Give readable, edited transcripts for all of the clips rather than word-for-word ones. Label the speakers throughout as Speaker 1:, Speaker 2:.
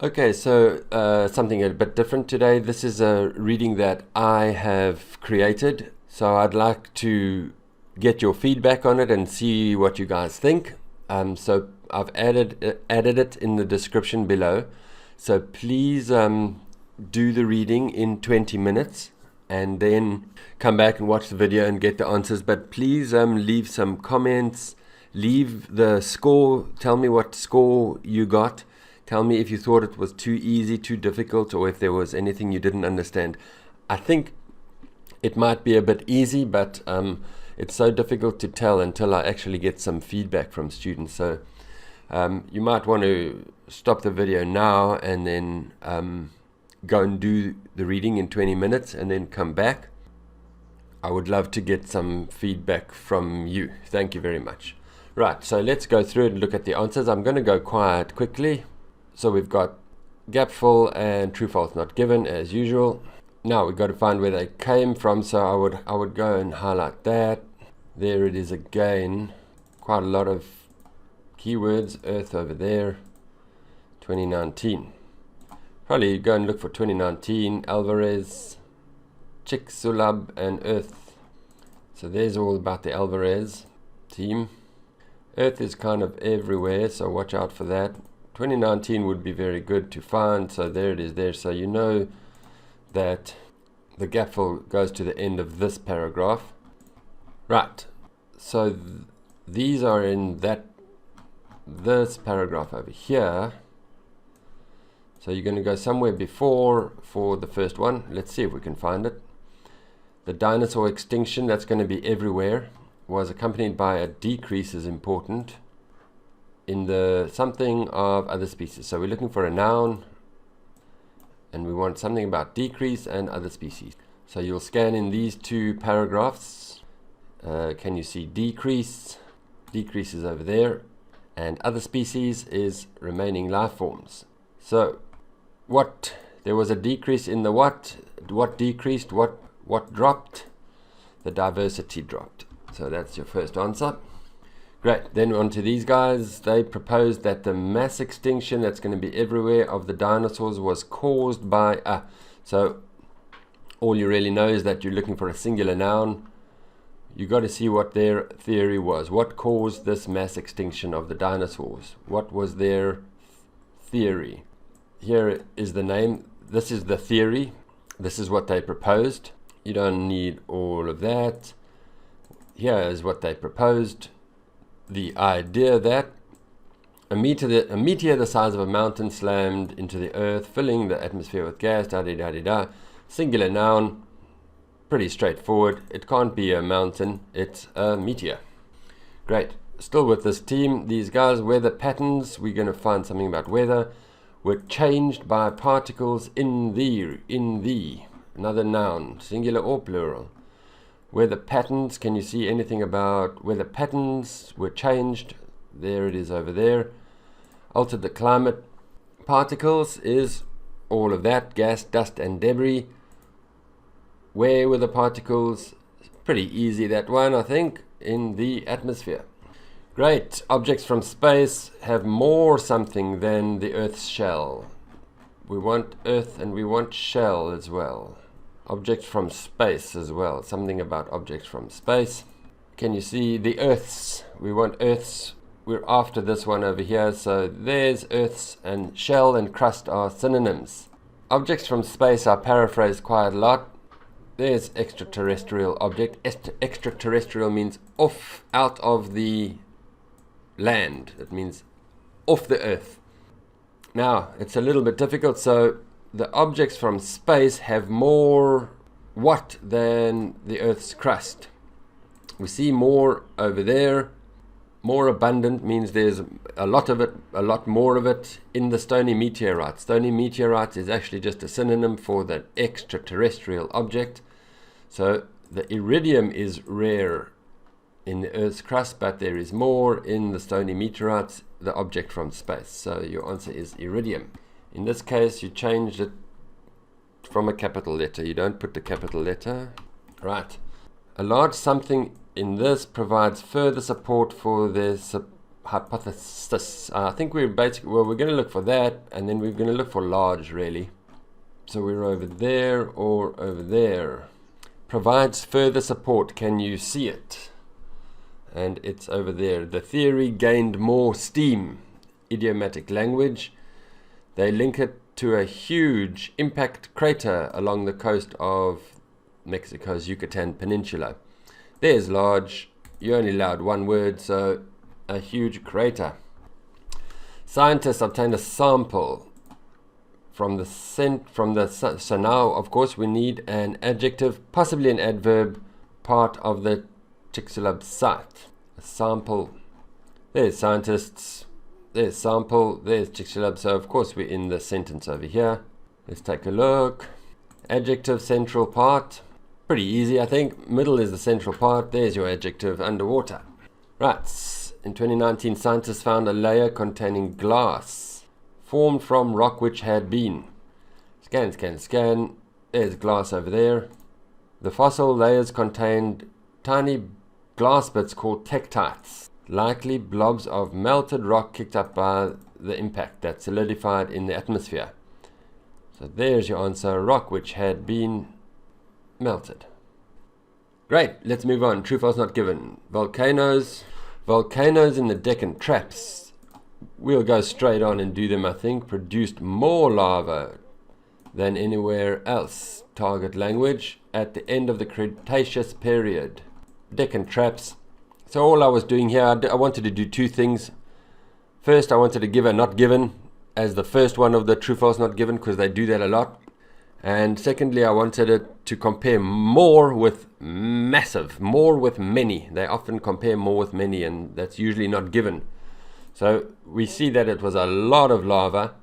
Speaker 1: Okay, so something a bit different today. This is a reading that I have created. So I'd like to get your feedback on it and see what you guys think. So I've added it in the description below. So please do the reading in 20 minutes and then come back and watch the video and get the answers. But please leave some comments, leave the score, tell me what score you got. Tell me if you thought it was too easy, too difficult, or if there was anything you didn't understand. I think it might be a bit easy, but it's so difficult to tell until I actually get some feedback from students. So you might want to stop the video now and then go and do the reading in 20 minutes and then come back. I would love to get some feedback from you. Thank you very much. Right, so let's go through and look at the answers. I'm going to go quite quickly. So we've got gap fill and true false not given as usual. Now we've got to find where they came from, so I would go and highlight that. There it is again. Quite a lot of keywords. Earth over there. 2019. Probably go and look for 2019. Alvarez, Chicxulub and Earth. So there's all about the Alvarez team. Earth is kind of everywhere, so watch out for that. 2019 would be very good to find, so there it is there. So you know that the gap fill goes to the end of this paragraph. Right, so these are in this paragraph over here. So you're going to go somewhere before for the first one. Let's see if we can find it. The dinosaur extinction, that's going to be everywhere, was accompanied by a decrease is important in the something of other species. So we're looking for a noun and we want something about decrease and other species. So you'll scan in these two paragraphs. Can you see decrease? Decrease is over there, and other species is remaining life forms. So there was a decrease in the what decreased, what dropped? The diversity dropped. So that's your first answer. Great, then on to these guys. They proposed that the mass extinction that's going to be everywhere of the dinosaurs was caused by so all you really know is that you're looking for a singular noun. You got to see what their theory was. What caused this mass extinction of the dinosaurs? What was their theory? Here is the name. This is the theory. This is what they proposed. You don't need all of that. Here is what they proposed. The idea that a meteor the size of a mountain slammed into the earth, filling the atmosphere with gas, singular noun, pretty straightforward. It can't be a mountain, it's a meteor. Great. Still with this team, these guys, weather patterns, we're going to find something about weather, were changed by particles in the, another noun, singular or plural. Weather patterns, can you see anything about weather patterns were changed? There it is over there. Altered the climate. Particles is all of that, gas, dust and debris. Where were the particles? Pretty easy that one, I think, in the atmosphere. Great. Objects from space have more something than the Earth's shell. We want Earth and we want shell as well. Objects from space as well. Something about objects from space. Can you see the Earths? We want Earths. We're after this one over here. So there's Earths, and shell and crust are synonyms. Objects from space are paraphrased quite a lot. There's extraterrestrial object. Extraterrestrial means off, out of the land. It means off the Earth. Now, it's a little bit difficult. So the objects from space have more what than the Earth's crust. We see more over there. More abundant means there's a lot of it, a lot more of it in the stony meteorites. Stony meteorites is actually just a synonym for that extraterrestrial object. So the iridium is rare in the Earth's crust, but there is more in the stony meteorites, the object from space. So your answer is iridium. In this case, you changed it from a capital letter. You don't put the capital letter. Right. A large something in this provides further support for their hypothesis. I think we're basically, well, we're going to look for that, and then we're going to look for large, really. So we're over there or over there. Provides further support. Can you see it? And it's over there. The theory gained more steam. Idiomatic language. They link it to a huge impact crater along the coast of Mexico's Yucatan Peninsula. There's large. You only allowed one word, so a huge crater. Scientists obtained a sample from the so now, of course, we need an adjective, possibly an adverb, part of the Chicxulub site. A sample. There's scientists. There's sample. There's Chicxulub. So of course we're in the sentence over here. Let's take a look. Adjective, central part. Pretty easy, I think. Middle is the central part. There's your adjective, underwater. Right. In 2019, scientists found a layer containing glass formed from rock which had been. Scan, scan, scan. There's glass over there. The fossil layers contained tiny glass bits called tektites, likely blobs of melted rock kicked up by the impact that solidified in the atmosphere. So there's your answer, rock which had been melted. Great, let's move on. True, false, not given. Volcanoes. Volcanoes in the Deccan Traps, we'll go straight on and do them, I think, produced more lava than anywhere else. Target language at the end of the Cretaceous period. Deccan Traps. So all I was doing here, I wanted to do two things. First, I wanted to give a not given as the first one of the true, false, not given, because they do that a lot. And secondly, I wanted it to compare more with massive, more with many. They often compare more with many, and that's usually not given. So we see that it was a lot of lava,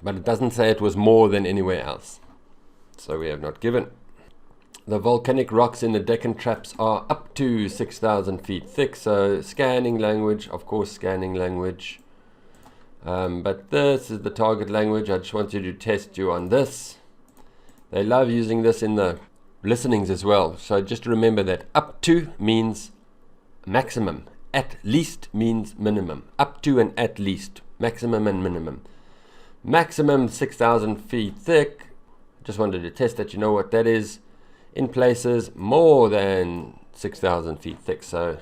Speaker 1: but it doesn't say it was more than anywhere else. So we have not given. The volcanic rocks in the Deccan Traps are up to 6,000 feet thick. So scanning language, of course, scanning language. But this is the target language. I just wanted to test you on this. They love using this in the listenings as well. So just remember that up to means maximum. At least means minimum. Up to and at least. Maximum and minimum. Maximum 6,000 feet thick. Just wanted to test that you know what that is. In places more than 6,000 feet thick. So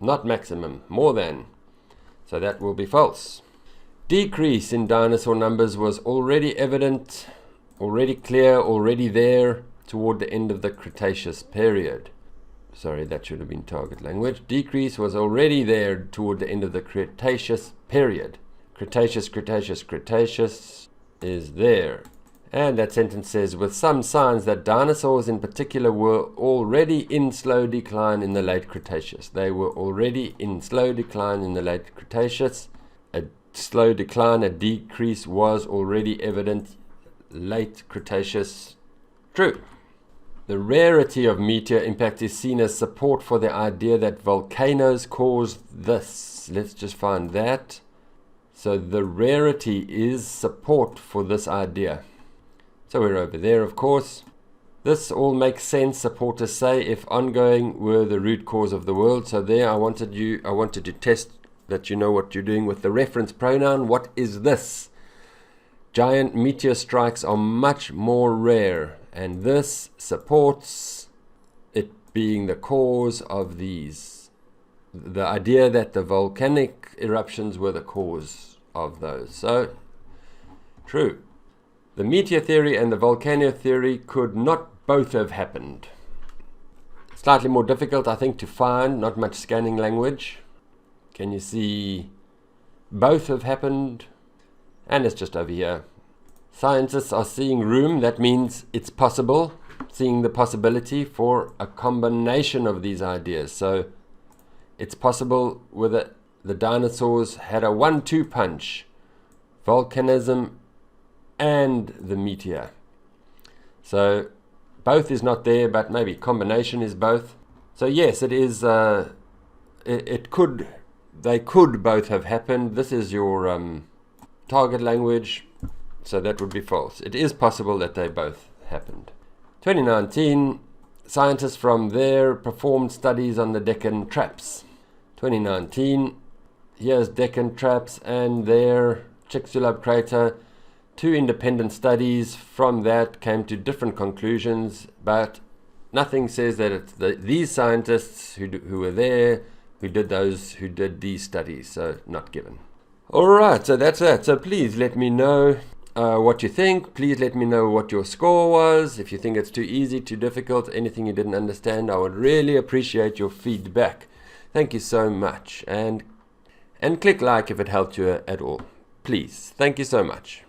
Speaker 1: not maximum, more than. So that will be false. Decrease in dinosaur numbers was already evident, already clear, already there toward the end of the Cretaceous period. Sorry, that should have been target language. Decrease was already there toward the end of the Cretaceous period. Cretaceous, Cretaceous, Cretaceous is there. And that sentence says, with some signs that dinosaurs in particular were already in slow decline in the late Cretaceous. They were already in slow decline in the late Cretaceous. A slow decline, a decrease was already evident late Cretaceous. True. The rarity of meteor impact is seen as support for the idea that volcanoes caused this. Let's just find that. So the rarity is support for this idea. So we're over there, of course. This all makes sense, supporters say, if ongoing were the root cause of the world. So there I wanted to test that you know what you're doing with the reference pronoun. What is this? Giant meteor strikes are much more rare, and this supports it being the cause of these. The idea that the volcanic eruptions were the cause of those. So, true. The meteor theory and the volcano theory could not both have happened. Slightly more difficult, I think, to find, not much scanning language. Can you see both have happened? And it's just over here. Scientists are seeing room, that means it's possible, seeing the possibility for a combination of these ideas. So it's possible whether the dinosaurs had a 1-2 punch, volcanism and the meteor. So both is not there, but maybe combination is both. So yes, it is. They could both have happened. This is your target language, so that would be false. It is possible that they both happened. 2019, scientists from there performed studies on the Deccan Traps. 2019, here's Deccan Traps and their Chicxulub crater. 2 independent studies from that came to different conclusions, but nothing says that it's these scientists who were there who did these studies, so not given. Alright, so that's that. So please let me know what you think. Please let me know what your score was. If you think it's too easy, too difficult, anything you didn't understand, I would really appreciate your feedback. Thank you so much, and click like if it helped you at all. Please. Thank you so much.